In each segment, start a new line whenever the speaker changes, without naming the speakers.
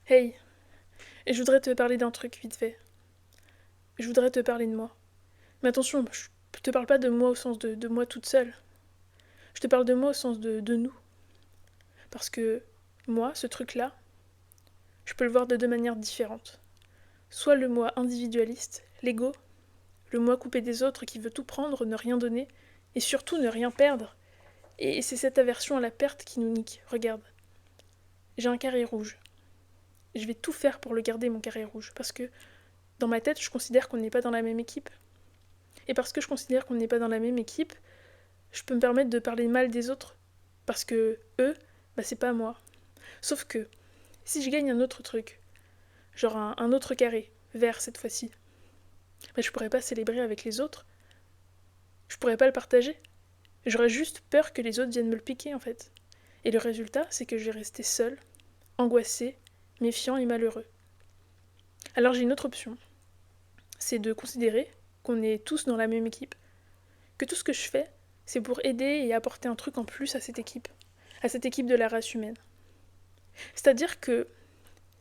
Hey, et je voudrais te parler d'un truc vite fait. Je voudrais te parler de moi. Mais attention, je te parle pas de moi au sens de moi toute seule. Je te parle de moi au sens de nous. Parce que moi, ce truc-là, je peux le voir de deux manières différentes. Soit le moi individualiste, l'ego, le moi coupé des autres qui veut tout prendre, ne rien donner, et surtout ne rien perdre. Et c'est cette aversion à la perte qui nous nique. Regarde, j'ai un carré rouge. Je vais tout faire pour le garder, mon carré rouge, parce que dans ma tête, je considère qu'on n'est pas dans la même équipe. Et parce que je considère qu'on n'est pas dans la même équipe, je peux me permettre de parler mal des autres. Parce que eux, c'est pas moi. Sauf que, si je gagne un autre truc, genre un autre carré, vert cette fois-ci, je pourrais pas célébrer avec les autres. Je pourrais pas le partager. J'aurais juste peur que les autres viennent me le piquer en fait. Et le résultat, c'est que je vais rester seule, angoissée, méfiant et malheureux. Alors j'ai une autre option. C'est de considérer qu'on est tous dans la même équipe. Que tout ce que je fais, c'est pour aider et apporter un truc en plus à cette équipe de la race humaine. C'est-à-dire que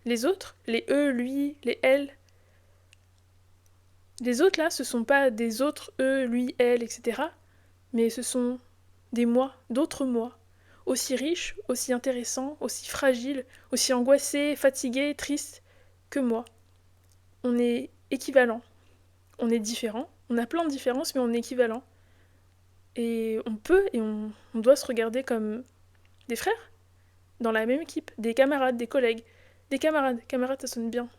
les autres, les eux, lui, les elles, les autres là, ce sont pas des autres eux, lui, elle, etc. Mais ce sont des moi, d'autres moi, aussi riches, aussi intéressants, aussi fragiles, aussi angoissés, fatigués, tristes que moi. On est équivalents. On est différents. On a plein de différences, mais on est équivalents. Et on peut et on doit se regarder comme des frères dans la même équipe, des camarades, des collègues, des camarades. Camarades, ça sonne bien.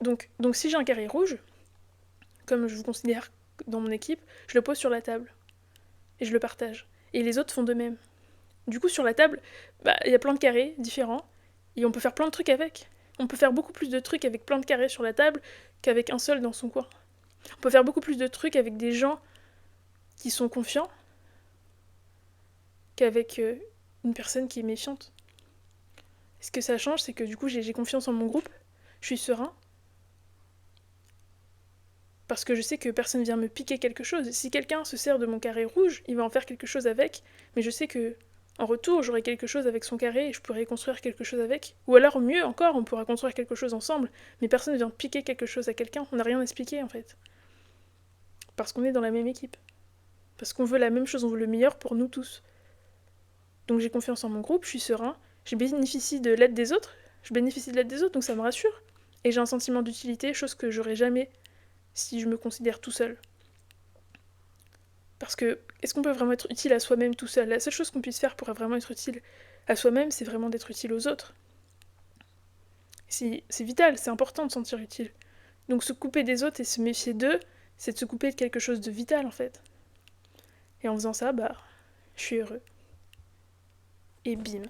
Donc si j'ai un carré rouge, comme je vous considère dans mon équipe, je le pose sur la table et je le partage. Et les autres font de même. Du coup, sur la table, y a plein de carrés différents et on peut faire plein de trucs avec. On peut faire beaucoup plus de trucs avec plein de carrés sur la table qu'avec un seul dans son coin. On peut faire beaucoup plus de trucs avec des gens qui sont confiants qu'avec une personne qui est méfiante. Et ce que ça change, c'est que du coup, j'ai confiance en mon groupe, je suis serein, parce que je sais que personne vient me piquer quelque chose. Si quelqu'un se sert de mon carré rouge, il va en faire quelque chose avec, mais je sais que en retour, j'aurai quelque chose avec son carré et je pourrai construire quelque chose avec. Ou alors, mieux encore, on pourra construire quelque chose ensemble, mais personne ne vient piquer quelque chose à quelqu'un. On n'a rien à se piquer en fait. Parce qu'on est dans la même équipe. Parce qu'on veut la même chose, on veut le meilleur pour nous tous. Donc j'ai confiance en mon groupe, je suis serein, je bénéficie de l'aide des autres, donc ça me rassure. Et j'ai un sentiment d'utilité, chose que j'aurais jamais si je me considère tout seul. Parce que, est-ce qu'on peut vraiment être utile à soi-même tout seul? La seule chose qu'on puisse faire pour vraiment être utile à soi-même, c'est vraiment d'être utile aux autres. C'est vital, c'est important de se sentir utile. Donc se couper des autres et se méfier d'eux, c'est de se couper de quelque chose de vital en fait. Et en faisant ça, je suis heureux. Et bim.